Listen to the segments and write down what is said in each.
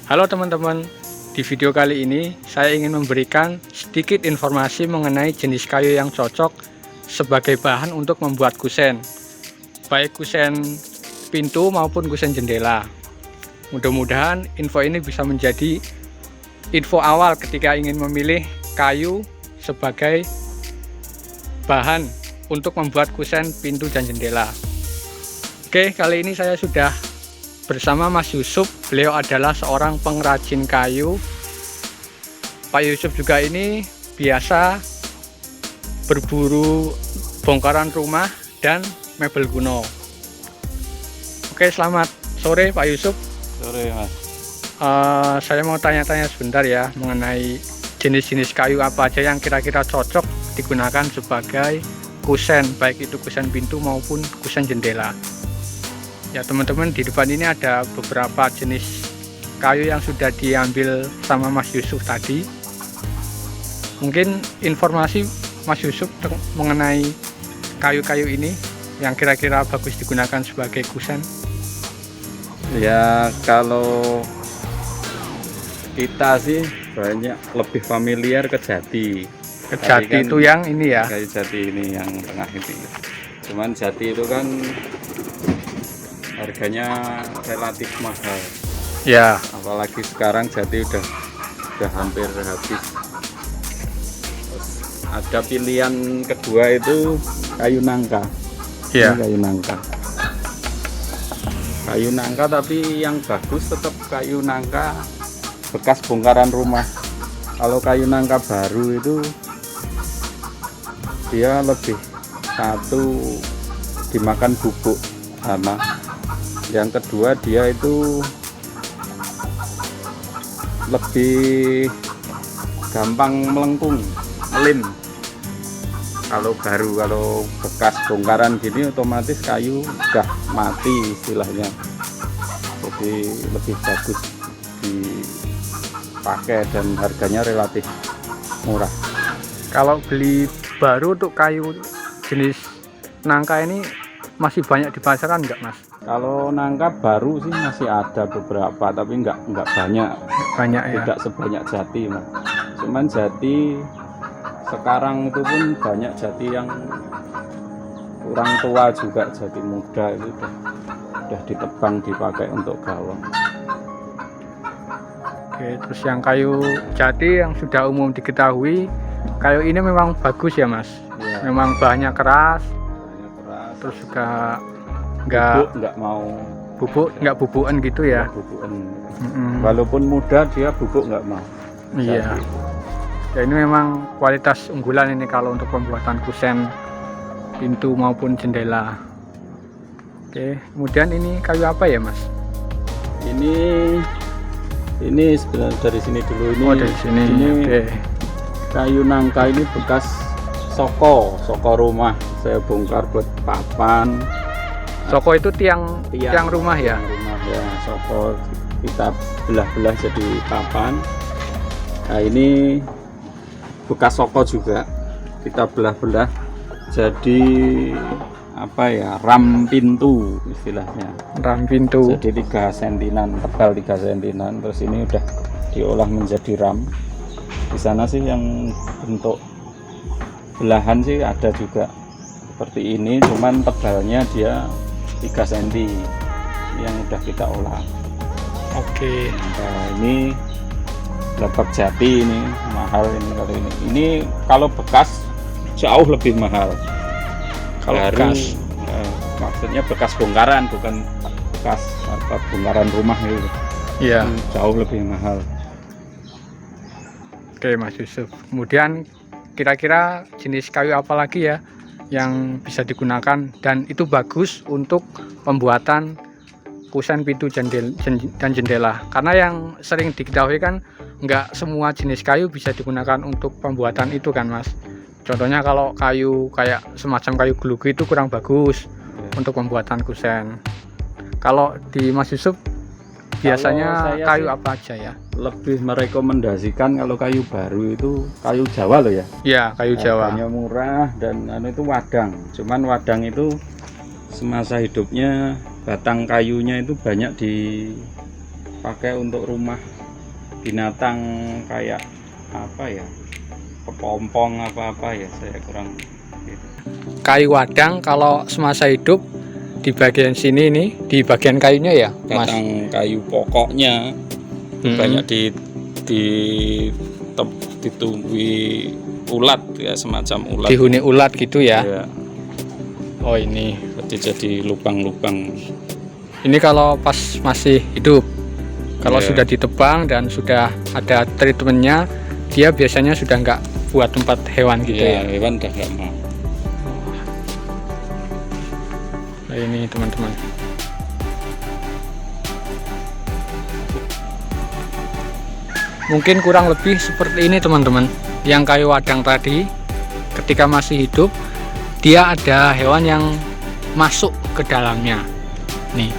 Halo teman-teman, di video kali ini saya ingin memberikan sedikit informasi mengenai jenis kayu yang cocok sebagai bahan untuk membuat kusen, baik kusen pintu maupun kusen jendela. Mudah-mudahan info ini bisa menjadi info awal ketika ingin memilih kayu sebagai bahan untuk membuat kusen pintu dan jendela. Oke, kali ini saya sudah bersama Mas Yusuf. Beliau adalah seorang pengrajin kayu. Pak Yusuf juga ini biasa berburu bongkaran rumah dan mebel kuno. Oke, selamat sore Pak Yusuf. Sore Mas. Saya mau tanya-tanya sebentar ya mengenai jenis-jenis kayu apa aja yang kira-kira cocok digunakan sebagai kusen, baik itu kusen pintu maupun kusen jendela. Ya teman-teman, di depan ini ada beberapa jenis kayu yang sudah diambil sama Mas Yusuf tadi. Mungkin informasi Mas Yusuf mengenai kayu-kayu ini yang kira-kira bagus digunakan sebagai kusen. Ya kalau kita sih banyak lebih familiar ke jati. Jati kan itu yang ini ya. Kayu jati ini yang tengah ini. Cuman jati itu kan harganya relatif mahal Ya, apalagi sekarang jati udah hampir habis. Terus ada pilihan kedua itu kayu nangka. ya. Ini kayu nangka tapi yang bagus tetap kayu nangka bekas bongkaran rumah. Kalau kayu nangka baru itu dia lebih satu dimakan bubuk hama. Yang kedua dia itu lebih gampang melengkung, melim. Kalau baru, kalau bekas bongkaran gini otomatis kayu udah mati istilahnya. Jadi lebih bagus dipakai dan harganya relatif murah. Kalau beli baru untuk kayu jenis nangka ini masih banyak di pasaran nggak Mas? Kalau nangka baru sih masih ada beberapa, tapi nggak banyak. Banyak ya. Tidak sebanyak jati, Mas. Cuman jati sekarang itu pun banyak jati yang kurang tua juga, jati muda itu udah ditebang dipakai untuk gawang. Oke, terus yang kayu jati yang sudah umum diketahui, kayu ini memang bagus ya Mas. Ya, Memang bahannya keras, bahannya keras. terus juga Bubuk nggak mau bubuk, nggak bubukan gitu ya. bubukan. Mm-mm. Walaupun muda dia bubuk nggak mau. Iya. Jati. Ya ini memang kualitas unggulan ini kalau untuk pembuatan kusen pintu maupun jendela. Oke, kemudian ini kayu apa ya Mas? Ini sebenarnya dari sini dulu ini. Oh, dari sini. Ini Oke. kayu nangka ini bekas soko rumah. Saya bongkar buat papan. Soko itu tiang rumah ya. Tiang rumah ya, soko kita belah-belah jadi papan. Nah, ini bekas soko juga kita belah-belah jadi apa ya, ram pintu istilahnya. Ram pintu. Jadi 3 sentinan, tebal 3 sentinan. Terus ini udah diolah menjadi ram. Di sana sih yang bentuk belahan sih ada juga seperti ini, cuman tebalnya dia 3 cm yang udah kita olah. Oke. Nah, ini lebak jati, ini mahal ini kalau ini. Ini kalau bekas jauh lebih mahal. Kalau Baru, bekas, maksudnya bekas bongkaran, bukan bekas bongkaran rumah itu. iya. Jauh lebih mahal. Oke Mas Yusuf. Kemudian kira-kira jenis kayu apa lagi ya yang bisa digunakan dan itu bagus untuk pembuatan kusen pintu dan jendela? Karena yang sering diketahui kan nggak semua jenis kayu bisa digunakan untuk pembuatan itu kan Mas. Contohnya kalau kayu kayak semacam kayu gelugu itu kurang bagus untuk pembuatan kusen. Kalau di Mas Yusuf biasanya kayu apa aja ya? Lebih merekomendasikan kalau kayu baru itu kayu Jawa loh ya. Ya, kayu Jawa. Harganya murah dan itu wadang. Cuman wadang itu semasa hidupnya batang kayunya itu banyak pakai untuk rumah binatang kayak apa ya, kepompong apa ya, saya kurang gitu. Kayu wadang kalau semasa hidup di bagian sini nih, di bagian kayunya ya, Mas. Batang kayu pokoknya banyak ditumbuhi ulat ya, semacam ulat. Dihuni ulat gitu ya. Ya, Oh ini. jadi lubang-lubang. Ini kalau pas masih hidup. Kalau Iya. sudah ditebang dan sudah ada treatmentnya, dia biasanya sudah nggak buat tempat hewan gitu ya. Hewan udah nggak mau. Nah, ini teman-teman. Mungkin kurang lebih seperti ini teman-teman. Yang kayu wadang tadi ketika masih hidup, dia ada hewan yang masuk ke dalamnya. Nih.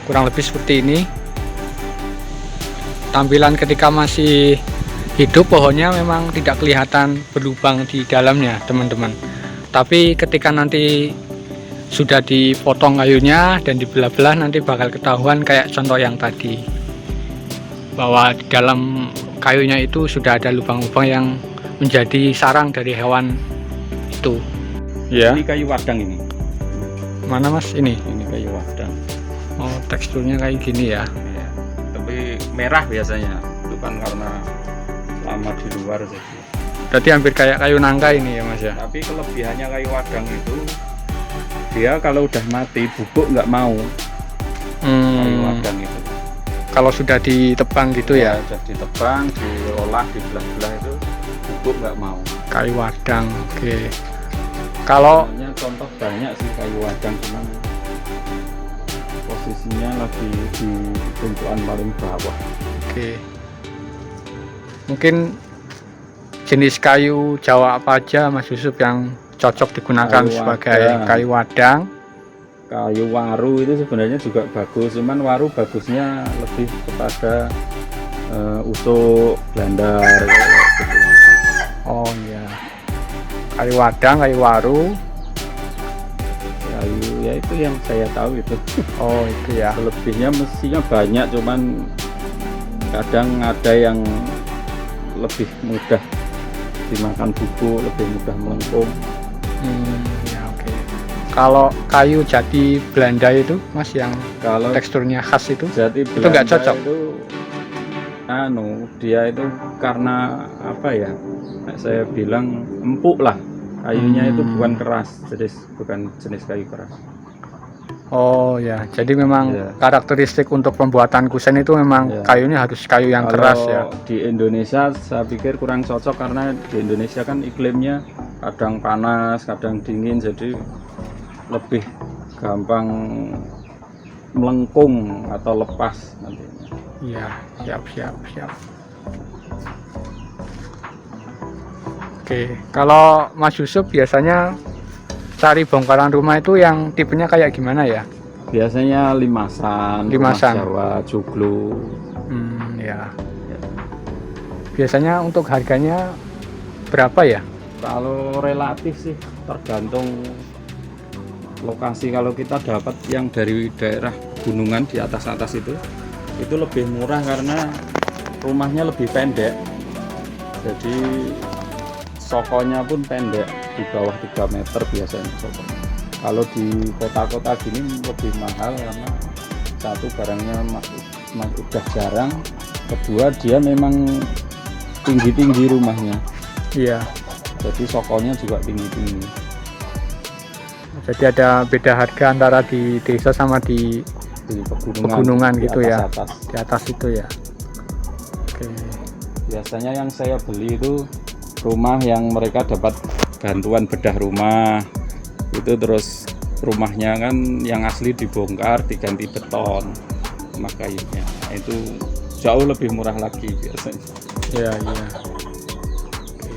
Kurang lebih seperti ini. Tampilan ketika masih hidup pohonnya memang tidak kelihatan berlubang di dalamnya, teman-teman. Tapi ketika nanti sudah dipotong kayunya dan dibelah-belah, nanti bakal ketahuan kayak contoh yang tadi, bahwa di dalam kayunya itu sudah ada lubang-lubang yang menjadi sarang dari hewan itu. Ya. Ini kayu wadang ini. Mana Mas ini? Ini kayu wadang. Oh, teksturnya kayak gini ya. Ya. Tapi merah biasanya. Itu kan karena lama di luar jadi. Berarti hampir kayak kayu nangka ini ya Mas ya. Tapi kelebihannya kayu wadang itu, dia kalau udah mati bubuk nggak mau. Kayu wadang itu. Kalau sudah ditebang gitu ya. Sudah ditebang, diolah, dibelah-belah itu bubuk nggak mau. Kayu wadang. Oke. Kalau Sebenarnya contoh banyak sih kayu wadang, cuman posisinya lagi di tumpuan paling bawah. oke. Mungkin jenis kayu Jawa apa aja Mas Yusuf yang cocok digunakan Kayu sebagai wadang. kayu wadang? Kayu waru itu sebenarnya juga bagus, cuman waru bagusnya lebih kepada usuk, blandar gitu. Oh iya. Kayu wadang, kayu waru. Kayu ya itu yang saya tahu itu. Oh itu ya. Selebihnya mestinya banyak, cuman kadang ada yang lebih mudah dimakan bubuk, lebih mudah melengkung. Ya oke. Kalau kayu jati Belanda itu Mas yang Kalau teksturnya khas itu jati itu nggak Belanda cocok? itu dia itu karena apa ya, saya bilang empuk lah kayunya, itu bukan keras, jadi bukan jenis kayu keras. Oh ya, jadi memang Ya. karakteristik untuk pembuatan kusen itu memang Ya. kayunya harus kayu yang Kalau keras ya. di Indonesia saya pikir kurang cocok, karena di Indonesia kan iklimnya kadang panas, kadang dingin, jadi lebih gampang melengkung atau lepas nantinya. Iya, siap. Oke, kalau Mas Yusuf biasanya cari bongkaran rumah itu yang tipenya kayak gimana ya? Biasanya limasan, Limasan. rumah Jawa, joglo. Ya. Biasanya untuk harganya berapa ya? Kalau relatif sih tergantung lokasi. Kalau kita dapat yang dari daerah gunungan di atas itu lebih murah karena rumahnya lebih pendek, jadi sokonya pun pendek, di bawah 3 meter biasanya sokonya. Kalau di kota-kota gini lebih mahal karena satu, barangnya udah jarang, kedua dia memang tinggi-tinggi rumahnya, Iya. jadi sokonya juga tinggi-tinggi. Jadi ada beda harga antara di desa sama di Di pegunungan di gitu ya. atas-atas. di atas itu ya. Oke. Biasanya yang saya beli itu rumah yang mereka dapat bantuan bedah rumah itu, terus rumahnya kan yang asli dibongkar diganti beton rumah kayunya, itu jauh lebih murah lagi biasanya. Iya. Oke.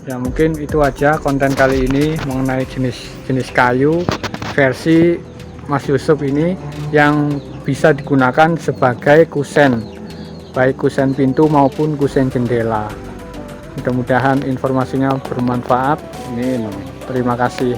Ya mungkin itu aja konten kali ini mengenai jenis kayu versi Mas Yusuf ini yang bisa digunakan sebagai kusen, baik kusen pintu maupun kusen jendela. Mudah-mudahan informasinya bermanfaat. Ini Terima kasih.